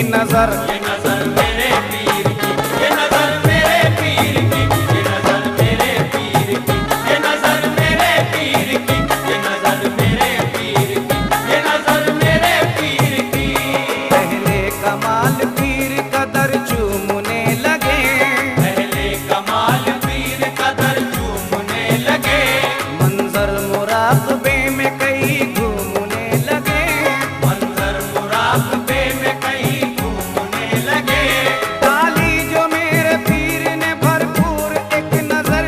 नजर, ये नजर मेरे पीर की, ये नजर मेरे पीर की, ये नजर मेरे पीर की, ये नजर मेरे पीर की, ये नजर मेरे पीर की, ये नजर मेरे पीर की। पहले कमाल पीर कदर चूमने लगे, पहले कमाल पीर कदर चूमने लगे, मंजर मुराकबे में कई घूमने लगे, मंजर मुराकबे में कहीं घूमने लगे। डाली जो मेरे पीर ने भरपूर एक नजर,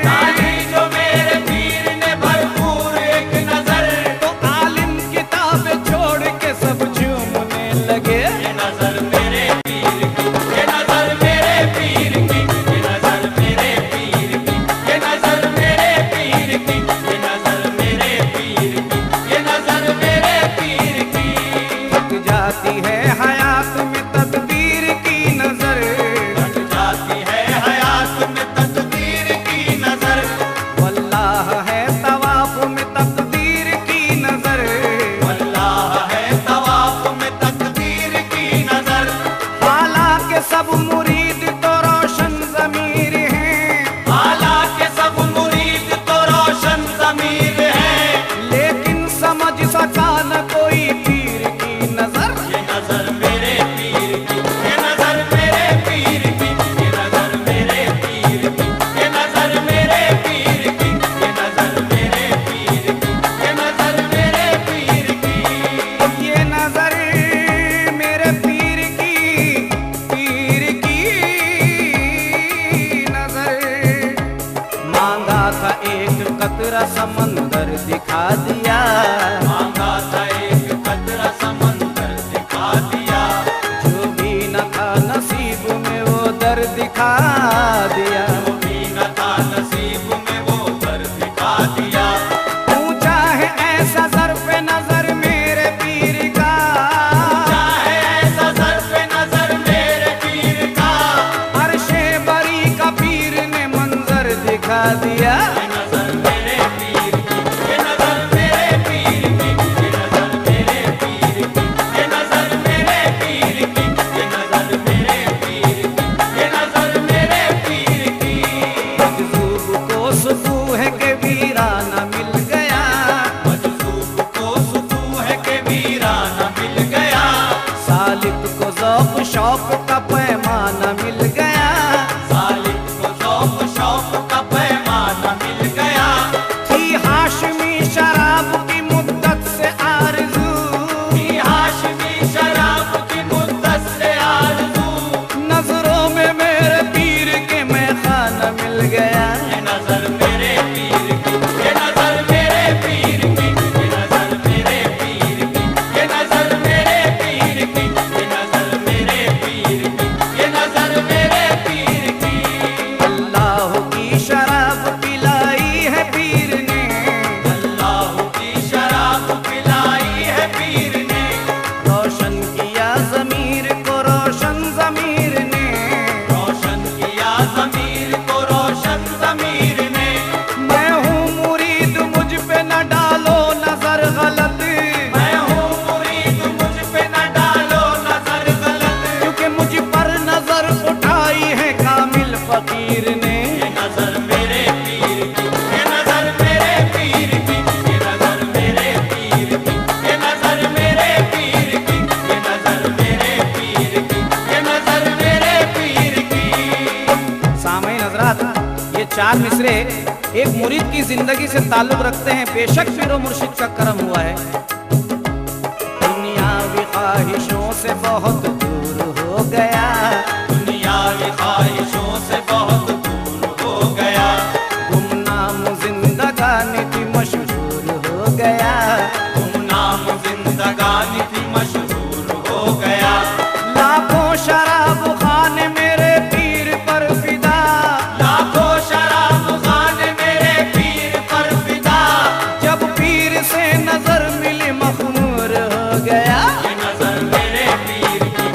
डाली जो मेरे पीर ने भरपूर एक नजर, तो आलिम किताब छोड़ के सब झूमने लगे। ये नजर मेरे पीर की, ये नजर मेरे पीर की, ये नजर मेरे पीर की, ये नजर मेरे पीर की, ये नजर मेरे पीर की, ये नजर मेरे पीर की। थक जाती है हयात में तदबीर की नजर, लग जाती है हयात में तकदीर की नजर, वल्लाह है तवाफ में तकदीर की नजर, अल्लाह है तवाफ में तकदीर की नजर। हालांकि सब मुरीद तो रोशन ज़मीर हैं, हालांकि सब मुरीद तो रोशन ज़मीर है, लेकिन समझ सका न कोई पीर की नजर। ये नजर मेरे पीर की, ये नजर मेरे पीर की, ये नजर मेरे पीर की, ये नजर मेरे पीर की, ये नजर मेरे पीर की, ये नजर मेरे पीर की। ये नजर मेरे पीर की नजर, मांगा था एक कतरा समंदर दिखा दिया, मांगा था एक कतरा समंदर दिखा दिया, जो भी न था नसीब में वो दर दिखा दिया। जो भी न था नसीब में वो दर दिखा दिया। ऊंचा है ऐसा ज़र्फ़े नजर मेरे पीर का, चाहे ऐसा ज़र्फ़े नज़र मेरे पीर का, अर्शे बरी का पीर ने मंजर दिखा दिया। ये नजर मेरे पीर की, ये नजर मेरे पीर की, ये नजर मेरे पीर की, ये नजर मेरे पीर की, ये नजर मेरे पीर की, ये नजर मेरे पीर की। मजज़ूब को सुकून है कि वीराना मिल गया, मजज़ूब को सुकून है कि वीराना मिल गया, सालिक को ज़ौक़ शौक़ का पैमाना मिल गया, सालिक को ज़ौक़ शौक़ का पैमाना मिल गया। थी हाशमी शराब की मुद्दत से आरज़ू, थी हाशमी शराब की मुद्दत से आरज़ू, नजरों में मेरे पीर के मैखाना मिल गया। ये नजर मेरे पीर की, ये नजर मेरे पीर की, ये नजर मेरे पीर की, ये नजर मेरे पीर की, ये नजर मेरे पीर की, ये नजर मेरे पीर की। अल्लाह की शराब पिलाई है पीर ने, अल्लाह की शराब पिलाई है पीर ने, रोशन किया ज़मीर को रोशन ज़मीर ने, रोशन किया ज़मीर को रोशन ज़मीर ने। मैं हूँ मुरीद मुझ पे न डालो नजर गलत, मैं हूँ मुरीद मुझ पे न डालो नजर गलत, क्योंकि मुझ पर नजर उठाई है कामिल फकीर ने। ये नजर मेरे पीर की, ये नजर मेरे पीर की, ये नजर मेरे पीर की, ये नजर मेरे पीर की, ये नजर मेरे पीर की, ये नजर मेरे पीर की। सामईन हज़रात, ये चार मिसरे एक मुरीद की जिंदगी से ताल्लुक रखते हैं। बेशक पीरो मुर्शिद का करम हुआ है, दुनियावी ख्वाहिशों से बहुत दूर हो गया, दुनियावी ख्वाहिशों से बहुत दूर हो गया, गुमनाम जिंदगानी थी मशहूर हो गया, गुमनाम जिंदगानी थी मशहूर हो गया। लाखों शराब खाने मेरे पीर पर फिदा, लाखों शराब खाने मेरे पीर पर फिदा, जब पीर से नजर मिली मखमूर हो गया। ये नजर मेरे पीर की,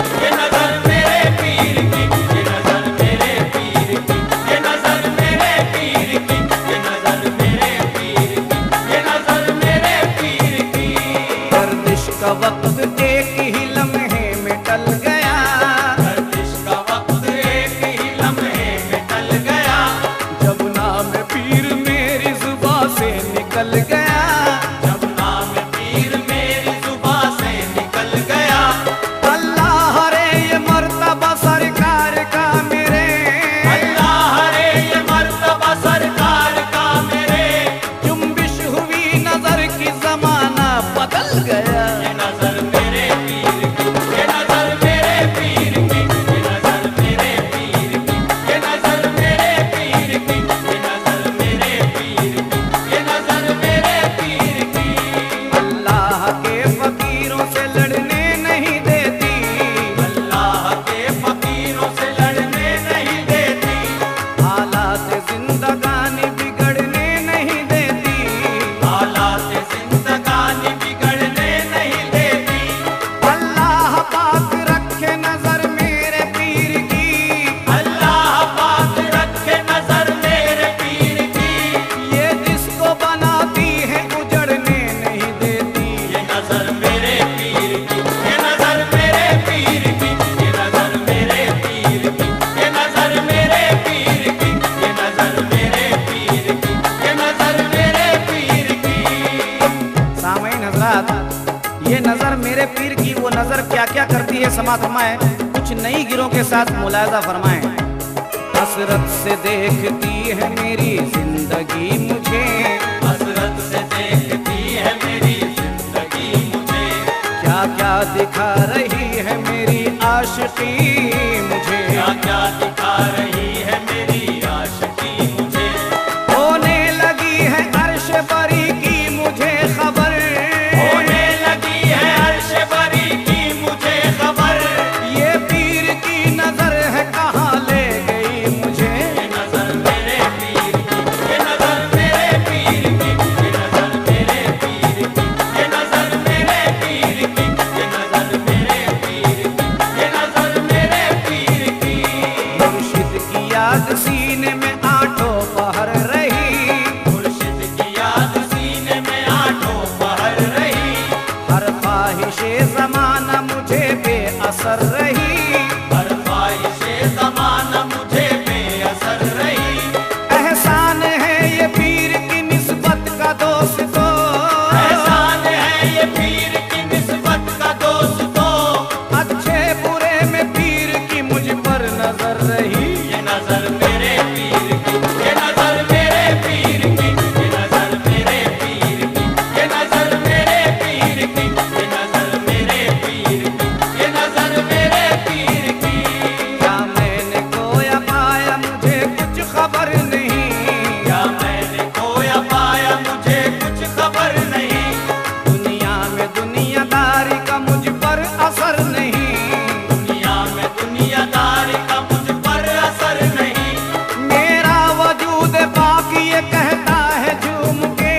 क्या करती है समात फरमाएं, कुछ नई गिरों के साथ मुलायजा फरमाएं। हसरत से देखती है मेरी जिंदगी मुझे, हसरत से देखती है मेरी जिंदगी मुझे, क्या क्या दिखा रही है मेरी आशिकी मुझे, क्या क्या दिखा रही है मेरी आशिकी मुझे। होने लगी है अर्श बरी की मुझे खबर, होने लगी है अर्श बरी की मुझे खबर, ये पीर की नजर है कहाँ ले गई मुझे। ये नजर मेरे पीर की, ये नजर मेरे पीर की, ये नजर मेरे पीर की, ये नजर मेरे पीर की, ये नजर मेरे पीर की, ये नजर मेरे पीर की। मुर्शिद की याद सीने में आठों पहर रही, मुर्शिद की याद सीने में आठों पहर रही, हर ख्वाहिशे जमाना मुझे बेअसर रही, हर ख्वाहिशे ज़माना मुझे बेअसर रही। एहसान है ये पीर की निस्बत का दोस्तों, एहसान है ये पीर की निस्बत का दोस्तों, अच्छे बुरे में पीर की मुझ पर नजर रही। ये नजर मेरे पीर की, ये नजर मेरे पीर की, ये नजर मेरे पीर की, ये नजर मेरे पीर की, ये नजर मेरे पीर की, ये नजर मेरे पीर की। क्या मैंने खोया पाया मुझे कुछ खबर नहीं, क्या मैंने खोया पाया मुझे कुछ खबर नहीं, दुनिया में दुनियादारी का मुझ पर असर नहीं, दुनिया में दुनियादारी का मुझ पर असर नहीं। मेरा वजूद बाकी ये कहता है झूम के,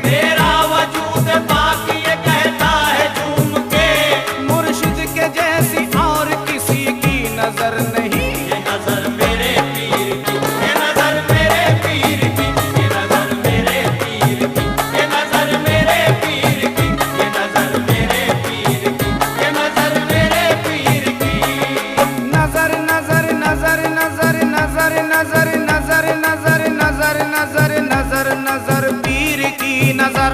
मेरा वजूद बाकी ये कहता है झूम के, मुर्शिद के जैसी और किसी की नजर नहीं। ये नजर मेरे पीर की, ये नजर मेरे पीर की, ये नजर मेरे पीर की, ये नजर मेरे पीर की, ये नजर मेरे पीर की, ये नजर मेरे पीर की। नजर नजर नजर नजर नजर नजर नजर नजर नजर नजर नजर नजर पीर की नजर,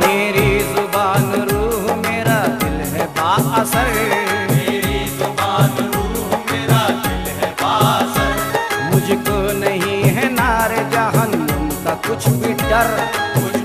मेरी जुबान रूह मेरा दिल है बाअसर, मेरी जुबान रूह मेरा दिल है बासर, मुझको नहीं है नारे जहन्नुम का कुछ भी डर, मुझको